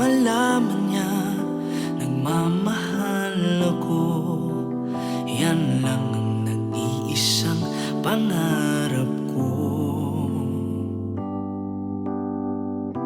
malaman niya nagmamahal ako, yan lang ang nag-iisang pangarap ko.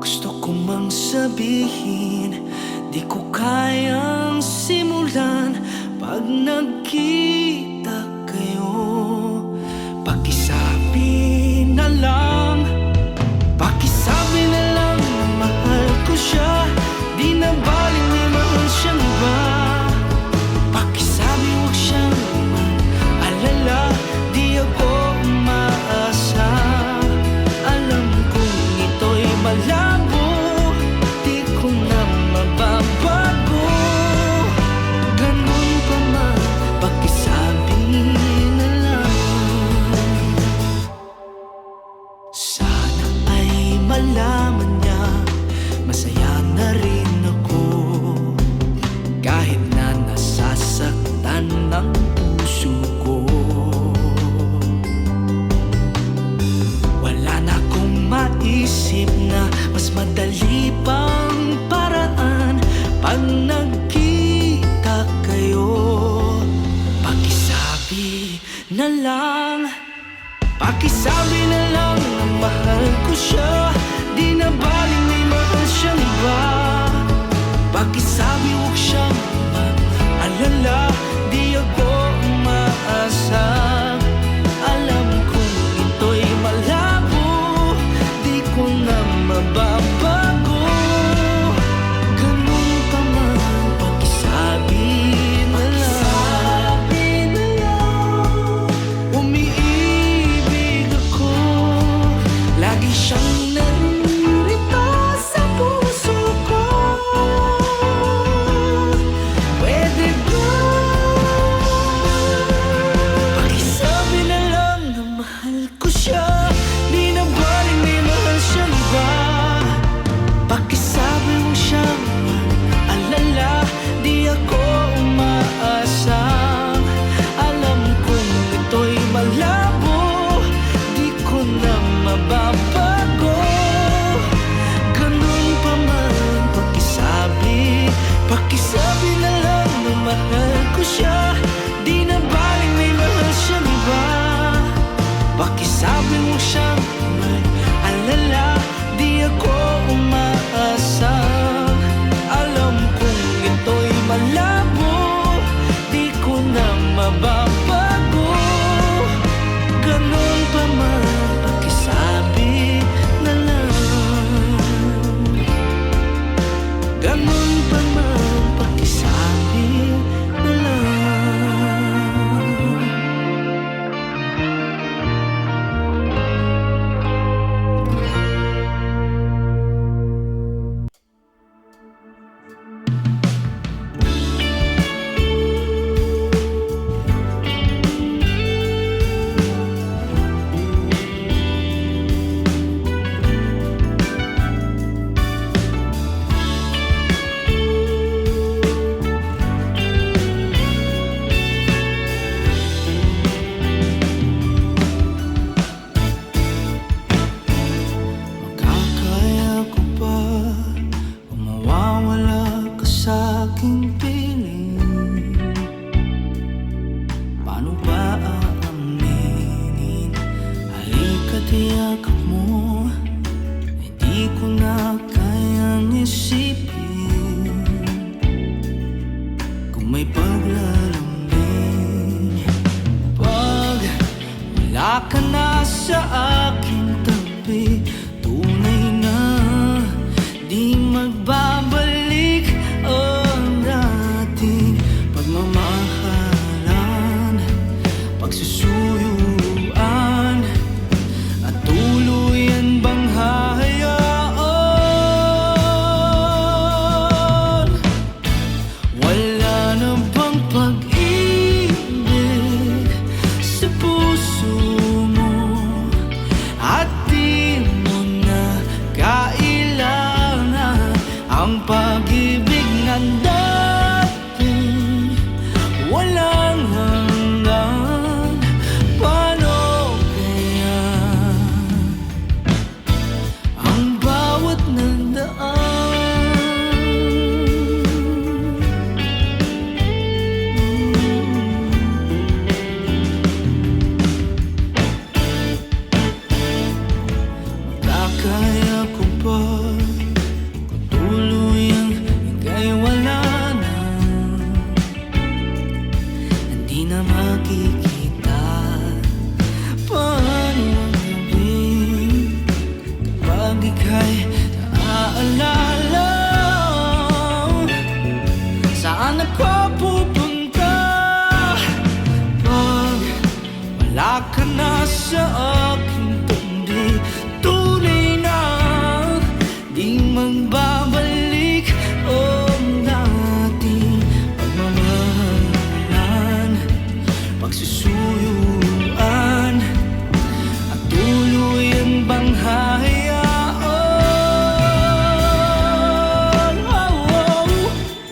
Gusto ko mang sabihin, di ko kayang simulan. Pag nagkita kayo, pakisabi na lang, pakisabi na lang na mahal ko siya. Di na baling may mahal siyang iba. Pakisabi huwag siyang mag-alala, di ako umaasa. Alam kong ito'y malabo, di ko na mababago. Ganun pa man, pakisabi na lang. Sana ay malaman niya masaya na rin ako, kahit na nasasaktan ng puso ko. Wala na akong maisip na mas madali pang paraan. Pag nagkita kayo, pakisabi na lang, pakisabi na lang na mahal ko siya. Di na baling may mahal siyang iba. Pakisabi huwag siyang mag-alala, di ako umaasa. Alam kong ito'y malabo, di ko na mababago. Ganun pa man, pakisabi na lang. Umiibig ako, lagi siyang naririto sa puso ko. Pwede ba pakisabi na lang na mahal ko siya? Di na baling may mahal siyang iba. Pakisabi mo siyang mag-alala, di ako umaasa. Alam kong ito'y malabo, di ko na mababago. Ganun pa man, pakisabi, pakisabi na lang na mahal ko siya. Di na baling may mahal siyang iba. Pakisabi mo siyang mag-alala, di ako umaasa. Alam kong ito'y malabo, di ko na mababago. Ganun pa man, pakisabi na lang. Ganun pa man, pakisabi na lang. Makakaya ko ba kung mawawala ka sa'king piling? Paano ba aaminin? Halika't iyakap mo, hindi ko na kayang isipin. Kung may paglalambing, pag wala ka na sa aking tabi, tunay na di magbabalik ang dating pagmamahalan, pagsusuyuan, at tuluyan bang hahayaan? Wala na bang pag-ibig sa puso mo, at di mo na kailangan ang pag-ibig na dati walang hanggan. Paano kaya ang bawat nandaan? sa aking tundi, tunay na di magbabalik ang dating pagmamahalan, pagsusuyuan at tuluyan bang hayaan.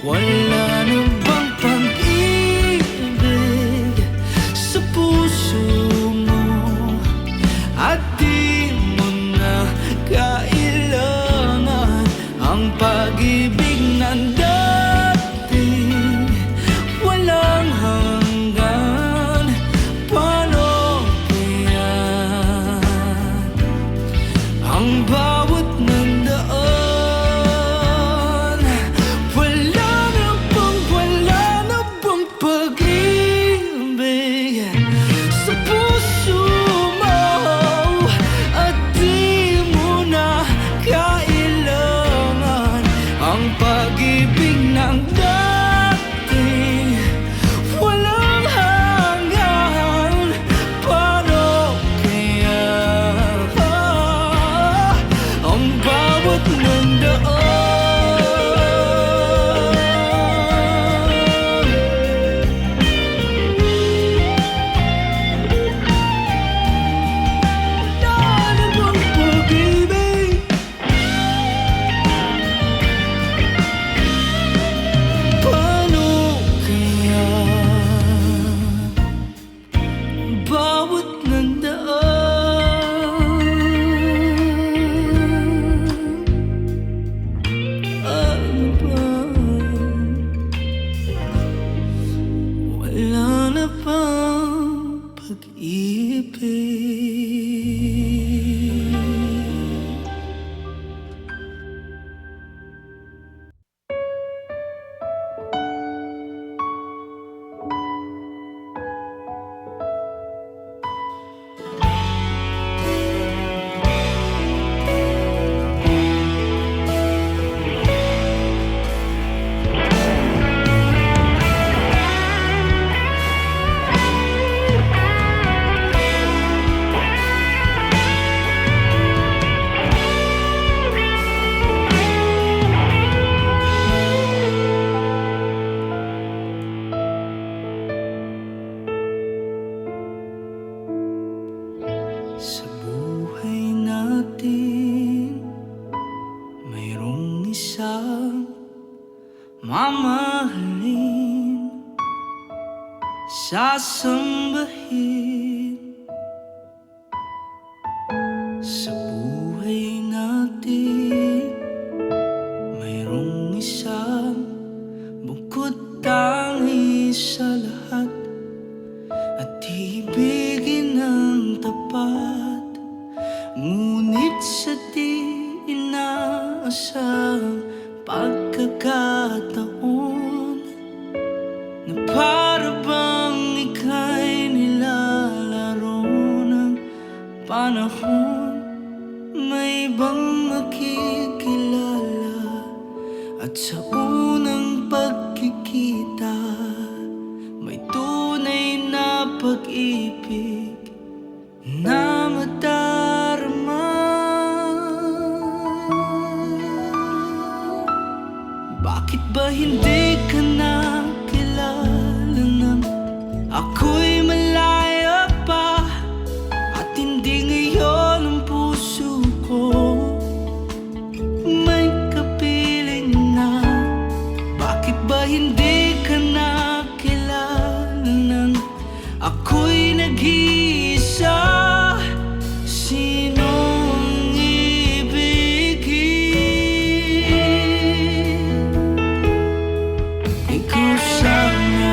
Wala na bang pag-ibig sa puso mo at di mo na kailangan ang pag-ibig ng dating walang hanggan? Paano kaya ang bawat nandaan? Wala na bang pag-ibig sa puso mo at di mo na kailangan ang pag-ibig ng dating walang hanggan? Paano kaya ang bawat nandaan? Wala na bang pag-ibig? Sa buhay natin, mayroong isang mamahalin, sasambahin. Sa buhay natin, mayroong isang bukod tangi sa lahat at ibigin ng tapat. Ngunit sa di inaasahang pagkakataon, na para bang ika'y nilalaro ng panahon, may ibang makikilala at sa unang pagkikita may tunay na pag-ibig na madarama. Bakit ba hindi ka nakilala nang ako'y malaya pa at hindi ngayon ang puso ko may kapiling na? Bakit ba hindi ka nakilala nang ako'y nag-iisa? Sinong ibigin? Ikaw sana.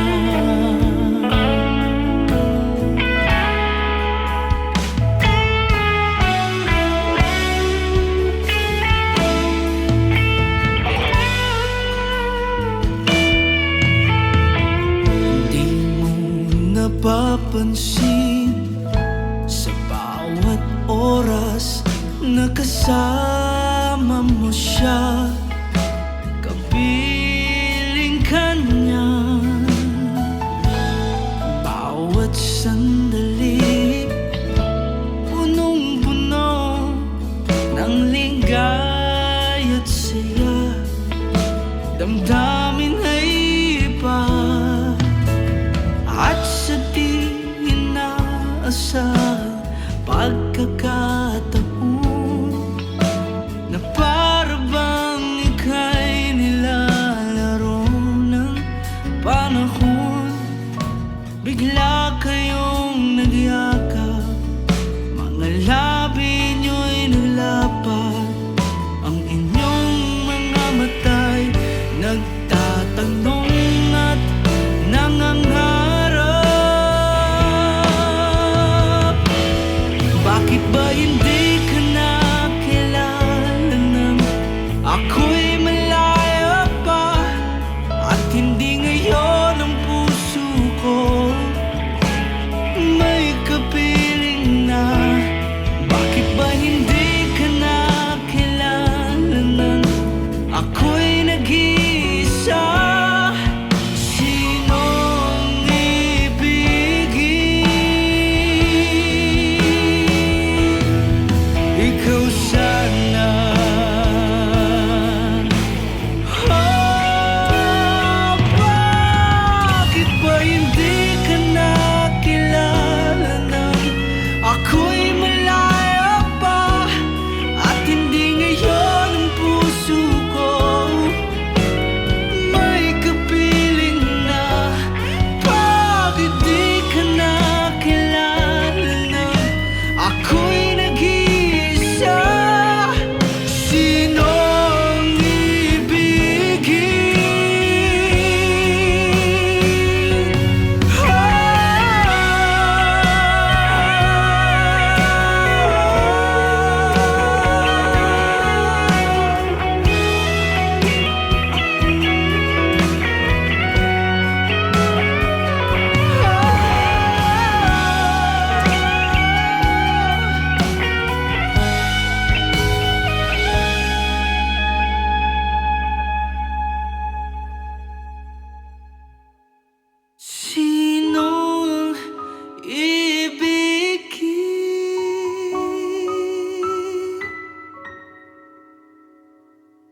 Hindi mo napapansin sa bawat oras na kasama mo siya, kapiling ka niya. Bawat sandali damdamin ay iba. At sa di inaasahang pagkakataon, na para bang ika'y nilalaro ng panahon, bigla kayong nagyakap, mga labi nyo'y naglapat, ang inyong mga mata'y nagtatanong at nangangarap. Bakit ba hindi ka nakilala nang ako'y malaya pa, at hindi ngayon ang puso ko may kapiling na? Bakit ba hindi ka nakilala nang ako'y nag-iisa? Sinong ibigin? Ikaw sana. Bakit ba hindi ka nakilala nang ako'y malaya pa, at hindi ngayon ang puso ko may kapiling na? Bakit di ka nakilala nang ako'y nag-iisa? Sinong ibigin? Sinong ibigin?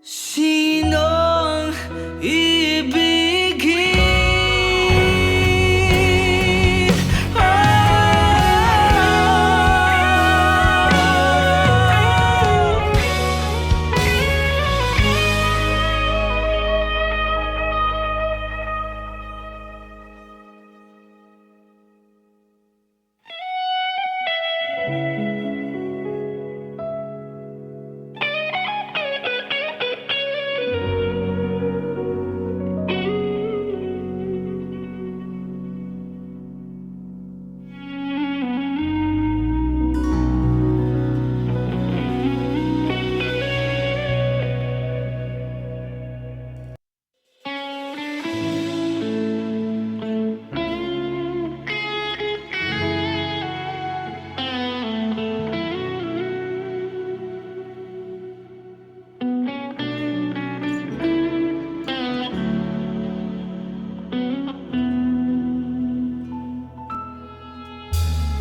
Sinong ibigin?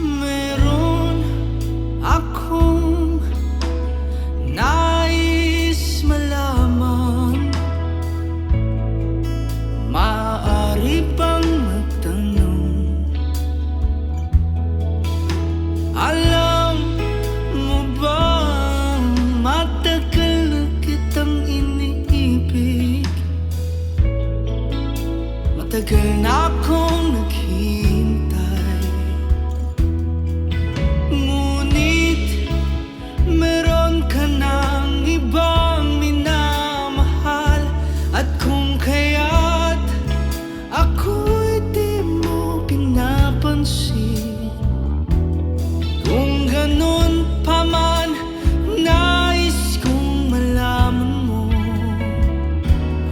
Meron akong nais malaman, maaari bang magtanong? Alam mo ba, matagal na kitang iniibig, matagal na akong naghihintay. Ngunit meron ka ng ibang minamahal, at kung kaya't ako'y di mo pinapansin. Kung ganun pa man, nais kong malaman mo,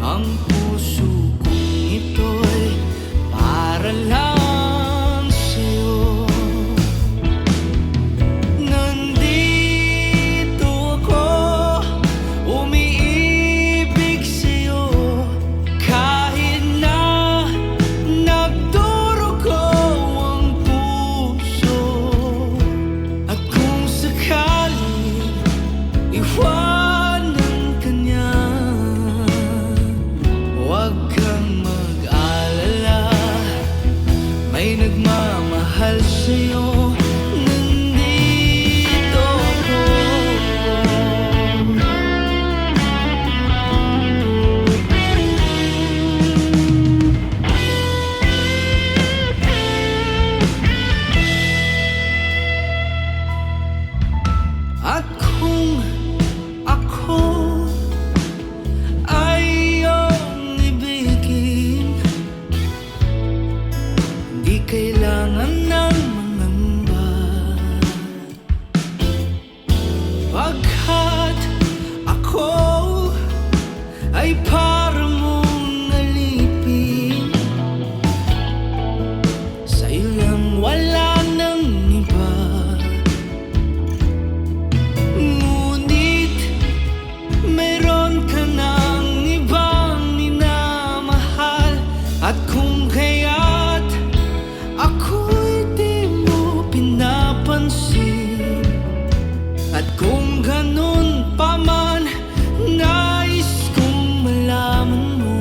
ang puso kong ito'y para lang ay para mong alipin. Sa'yo lang, wala nang iba. Ngunit meron ka ng ibang minamahal. At kung kaya't ako'y di mo pinapansin, at kung ganun pa man, nais kong malaman mo,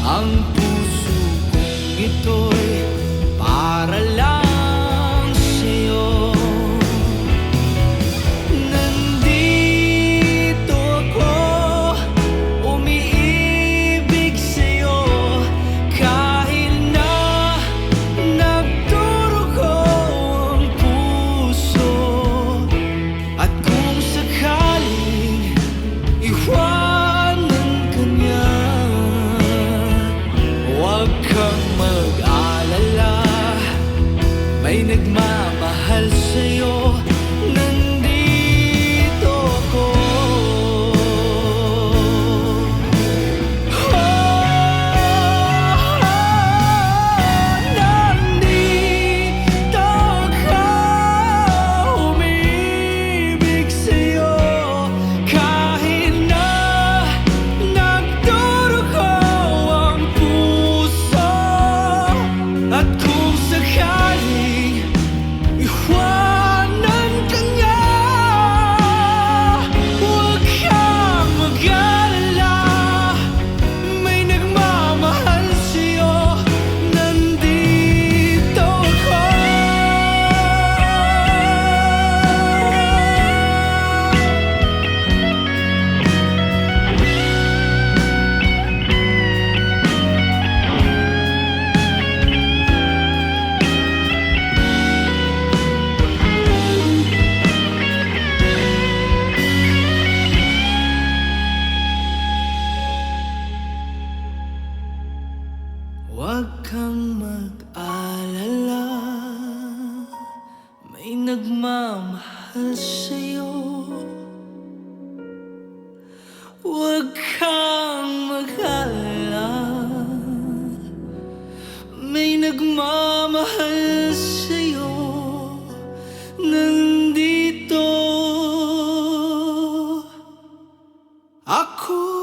ang puso kong ito'y para lang sa'yo. Nandito ako, umiibig sa'yo, kahit na nagdurugo ang puso. At kung sakaling iwanan ka niya, huwag kang mag-alala, may nagmamahal sa'yo. Nandito ako. Nandito ako, umiibig sa'yo, kahit na nagdurugo ang puso. At kung sakaling iwanan ka niya, huwag kang mag-alala, may nagmamahal sa'yo. Nandito ako. Huwag kang mag-alala, may nagmamahal sa'yo. Huwag kang mag-alala, may nagmamahal sa'yo. Nandito ako.